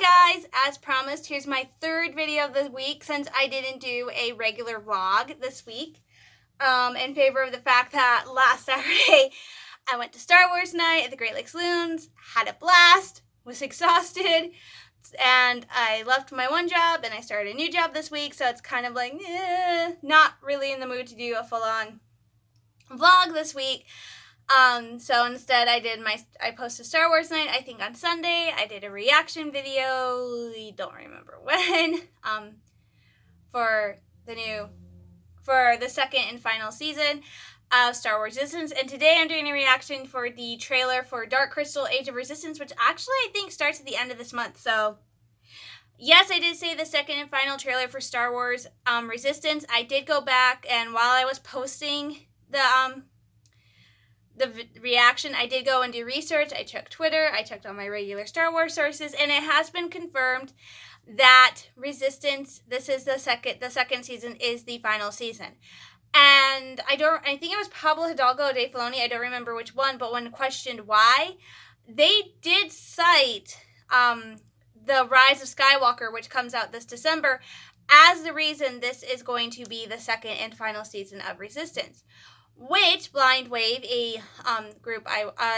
guys, as promised, here's my third video of the week since I didn't do a regular vlog this week. In favor of the fact that last Saturday I went to Star Wars night at the Great Lakes Loons, had a blast, was exhausted, and I left my one job and I started a new job this week, so it's kind of like, not really in the mood to do a full-on vlog this week. So instead I posted Star Wars night, I think on Sunday. I did a reaction video, don't remember when, for the second and final season of Star Wars Resistance. And today I'm doing a reaction for the trailer for Dark Crystal Age of Resistance, which actually I think starts at the end of this month. So yes, I did say the second and final trailer for Star Wars Resistance. I did go back, and while I was posting the reaction, I did go and do research. I checked Twitter, I checked all my regular Star Wars sources, and it has been confirmed that Resistance, this is the second season, is the final season. And I think it was Pablo Hidalgo or Dave Filoni, I don't remember which one, but when questioned why, they did cite The Rise of Skywalker, which comes out this December, as the reason this is going to be the second and final season of Resistance. Which Blind Wave, a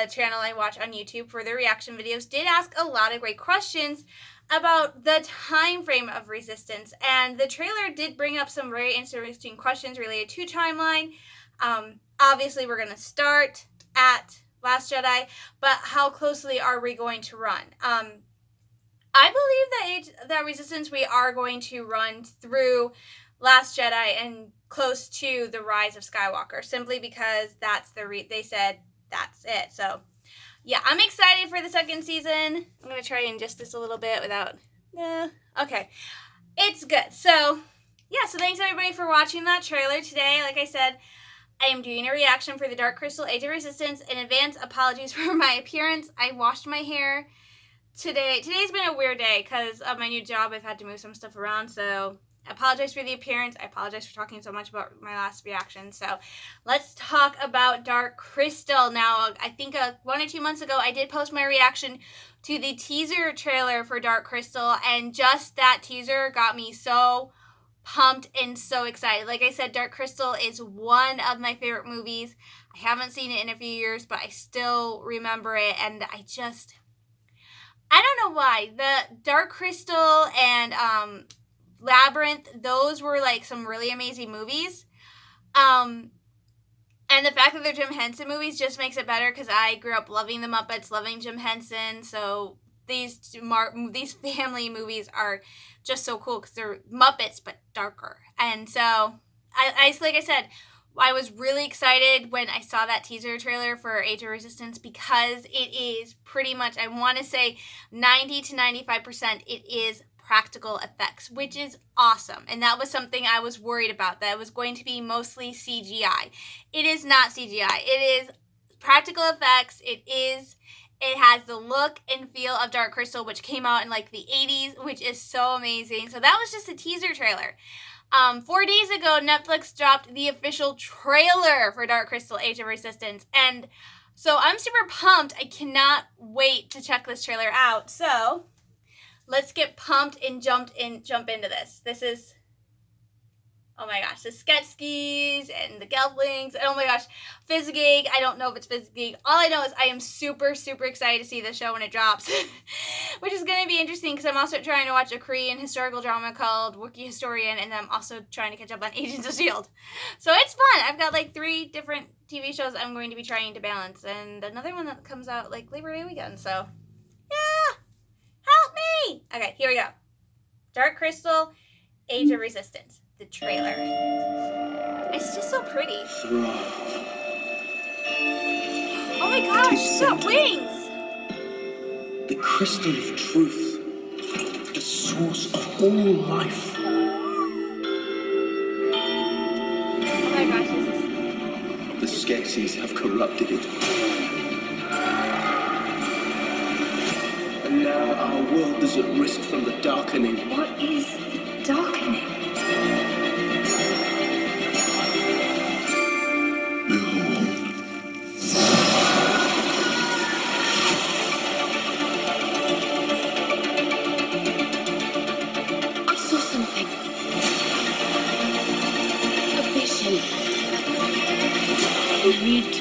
channel I watch on YouTube for their reaction videos, did ask a lot of great questions about the time frame of Resistance, and the trailer did bring up some very interesting questions related to timeline. Obviously, we're going to start at Last Jedi, but how closely are we going to run? I believe that Resistance, we are going to run through Last Jedi and close to The Rise of Skywalker, simply because they said that's it. So yeah, I'm excited for the second season. I'm going to try and adjust this a little bit without, okay. It's good. So yeah, so thanks everybody for watching that trailer today. Like I said, I am doing a reaction for the Dark Crystal Age of Resistance. In advance, apologies for my appearance. I washed my hair today. Today's been a weird day because of my new job. I've had to move some stuff around, so I apologize for the appearance. I apologize for talking so much about my last reaction. So let's talk about Dark Crystal. Now, I think 1 or 2 months ago, I did post my reaction to the teaser trailer for Dark Crystal, and just that teaser got me so pumped and so excited. Like I said, Dark Crystal is one of my favorite movies. I haven't seen it in a few years, but I still remember it, and I don't know why. The Dark Crystal and Labyrinth, those were like some really amazing movies. And the fact that they're Jim Henson movies just makes it better because I grew up loving the Muppets, loving Jim Henson. So these family movies are just so cool because they're Muppets but darker. And so like I said, I was really excited when I saw that teaser trailer for Age of Resistance because it is pretty much, I want to say 90 to 95%, it is practical effects, which is awesome. And that was something I was worried about, that it was going to be mostly CGI. It is not CGI. It is practical effects. It has the look and feel of Dark Crystal, which came out in like the 80s, which is so amazing. So that was just a teaser trailer. 4 days ago, Netflix dropped the official trailer for Dark Crystal Age of Resistance. And so I'm super pumped. I cannot wait to check this trailer out. So let's get pumped and jump into this. This is, oh my gosh, the Skeksis and the Gelflings, and oh my gosh, Fizzgig. I don't know if it's Fizzgig. All I know is I am super, super excited to see this show when it drops, which is going to be interesting because I'm also trying to watch a Korean historical drama called Wookiee Historian, and I'm also trying to catch up on Agents of S.H.I.E.L.D. So it's fun. I've got like 3 different TV shows I'm going to be trying to balance, and another one that comes out like Labor Day weekend, so yeah. Help me! Okay, here we go. Dark Crystal, Age of Resistance. The trailer. It's just so pretty. Oh my gosh, she's got wings! The crystal of truth. The source of all life. Oh my gosh, this is... The Skeksis have corrupted it. And now our world is at risk from the darkening. What is the darkening?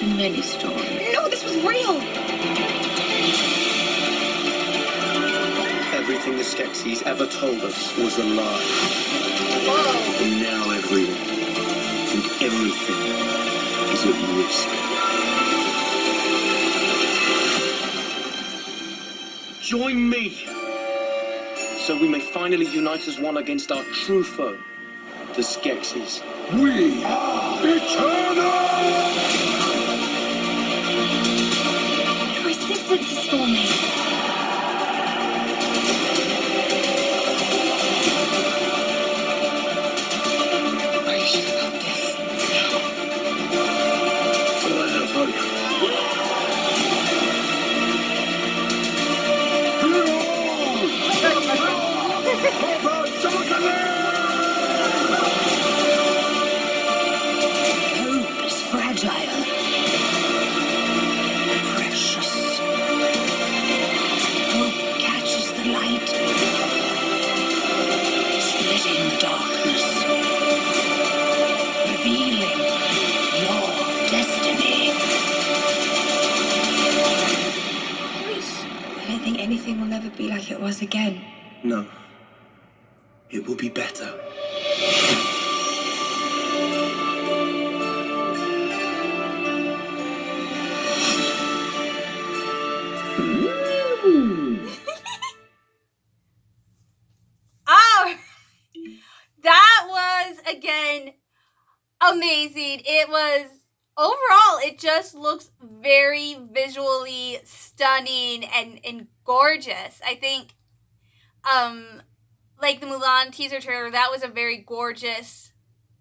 too many stories. No, this was real. Everything the Skeksis ever told us was a lie. Whoa. And now everyone and everything is at risk. Join me, so we may finally unite as one against our true foe, the Skeksis. We are eternal! The resistance is forming. Are you sure about this? But I have hope. Hope is fragile. Precious. Hope catches the light. Splitting the darkness. Revealing your destiny. I don't think anything will ever be like it was again. No. It will be better. Oh, that was, again, amazing. It was, overall, it just looks very visually stunning and gorgeous. I think, like the Mulan teaser trailer, that was a very gorgeous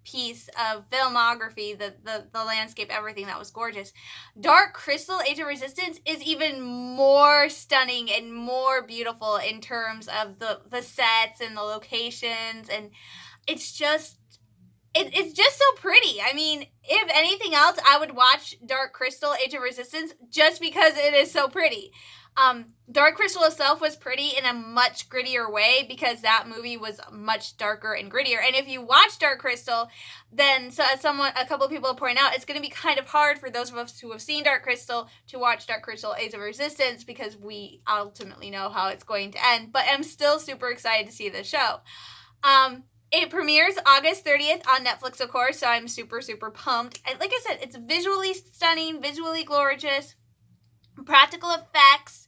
piece of filmography, the landscape, everything that was gorgeous. Dark Crystal Age of Resistance is even more stunning and more beautiful in terms of the sets and the locations, and it's just so pretty. I mean, if anything else, I would watch Dark Crystal Age of Resistance just because it is so pretty. Dark Crystal itself was pretty in a much grittier way because that movie was much darker and grittier. And if you watch Dark Crystal, then a couple of people point out, it's going to be kind of hard for those of us who have seen Dark Crystal to watch Dark Crystal Age of Resistance because we ultimately know how it's going to end. But I'm still super excited to see the show. It premieres August 30th on Netflix, of course, so I'm super, super pumped. And like I said, it's visually stunning, visually gorgeous, practical effects.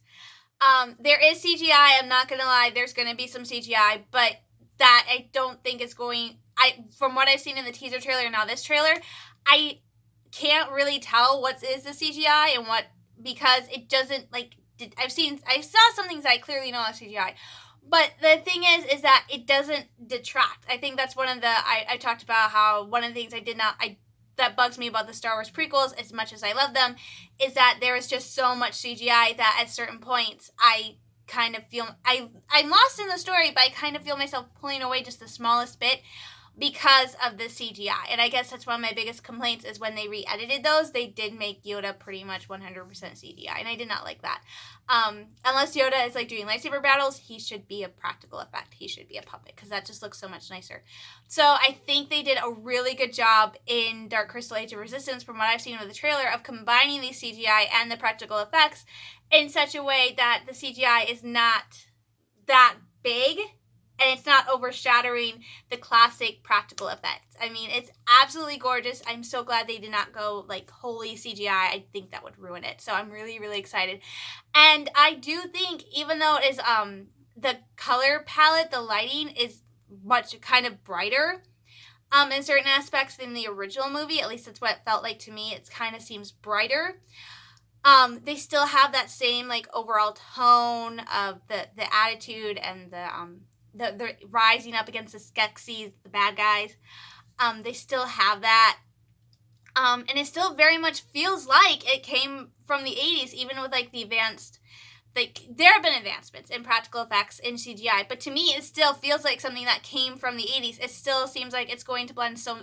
There is CGI, I'm not going to lie, there's going to be some CGI, but that I don't think is from what I've seen in the teaser trailer and now this trailer, I can't really tell what is the CGI and what, because it doesn't, I saw some things I clearly know are CGI. But the thing is that it doesn't detract. I think that's one of the, I talked about how one of the things that bugs me about the Star Wars prequels, as much as I love them, is that there is just so much CGI that at certain points I kind of feel, I'm lost in the story, but I kind of feel myself pulling away just the smallest bit because of the CGI. And I guess that's one of my biggest complaints is when they re-edited those, they did make Yoda pretty much 100% CGI, and I did not like that. Unless Yoda is doing lightsaber battles, he should be a practical effect. He should be a puppet because that just looks so much nicer. So I think they did a really good job in Dark Crystal Age of Resistance, from what I've seen with the trailer, of combining the CGI and the practical effects in such a way that the CGI is not that big and it's not overshadowing the classic practical effects. I mean, it's absolutely gorgeous. I'm so glad they did not go wholly CGI. I think that would ruin it. So I'm really, really excited. And I do think, even though it is the color palette, the lighting is much kind of brighter in certain aspects than the original movie. At least that's what it felt like to me. It kind of seems brighter. They still have that same overall tone of the attitude and the rising up against the Skeksis, the bad guys. They still have that. And it still very much feels like it came from the 80s, even with the advanced, there have been advancements in practical effects in CGI, but to me it still feels like something that came from the 80s. It still seems like it's going to blend, so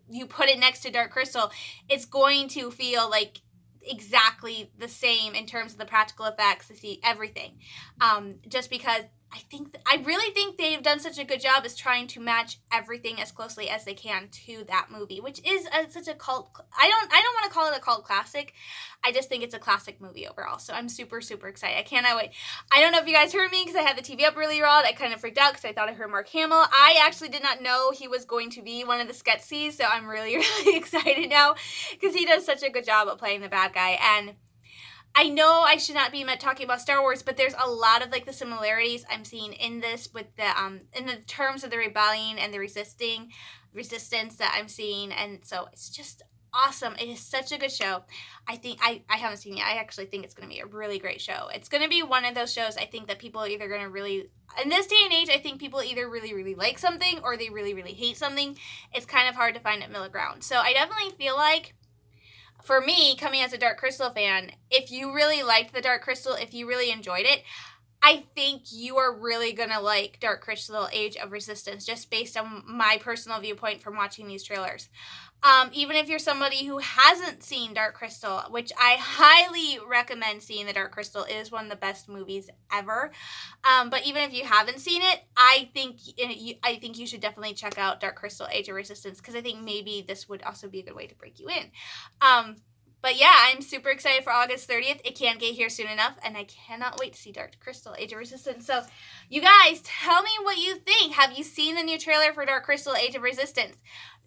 you put it next to Dark Crystal, it's going to feel exactly the same in terms of the practical effects, to see everything. Just because I really think they've done such a good job as trying to match everything as closely as they can to that movie, which is such a cult. I don't want to call it a cult classic. I just think it's a classic movie overall. So I'm super, super excited. I cannot wait. I don't know if you guys heard me because I had the TV up really loud. I kind of freaked out because I thought I heard Mark Hamill. I actually did not know he was going to be one of the Skeksis, so I'm really, really excited now because he does such a good job at playing the bad guy. And I know I should not be talking about Star Wars, but there's a lot of like the similarities I'm seeing in this with the in the terms of the rebellion and the resistance that I'm seeing, and so it's just awesome. It is such a good show. I think I haven't seen it yet. I actually think it's going to be a really great show. It's going to be one of those shows I think that people are either going to really, in this day and age, I think people either really, really like something or they really, really hate something. It's kind of hard to find a middle ground. So I definitely feel like, for me, coming as a Dark Crystal fan, if you really liked the Dark Crystal, if you really enjoyed it, I think you are really going to like Dark Crystal Age of Resistance, just based on my personal viewpoint from watching these trailers. Even if you're somebody who hasn't seen Dark Crystal, which I highly recommend seeing the Dark Crystal, it is one of the best movies ever. But even if you haven't seen it, I think you should definitely check out Dark Crystal Age of Resistance, because I think maybe this would also be a good way to break you in. But yeah, I'm super excited for August 30th. It can't get here soon enough, and I cannot wait to see Dark Crystal Age of Resistance. So, you guys, tell me what you think. Have you seen the new trailer for Dark Crystal Age of Resistance?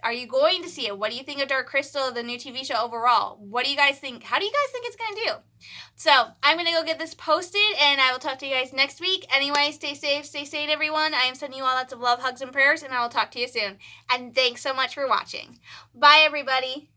Are you going to see it? What do you think of Dark Crystal, the new TV show overall? What do you guys think? How do you guys think it's going to do? So, I'm going to go get this posted, and I will talk to you guys next week. Anyway, stay safe, stay sane, everyone. I am sending you all lots of love, hugs, and prayers, and I will talk to you soon. And thanks so much for watching. Bye, everybody.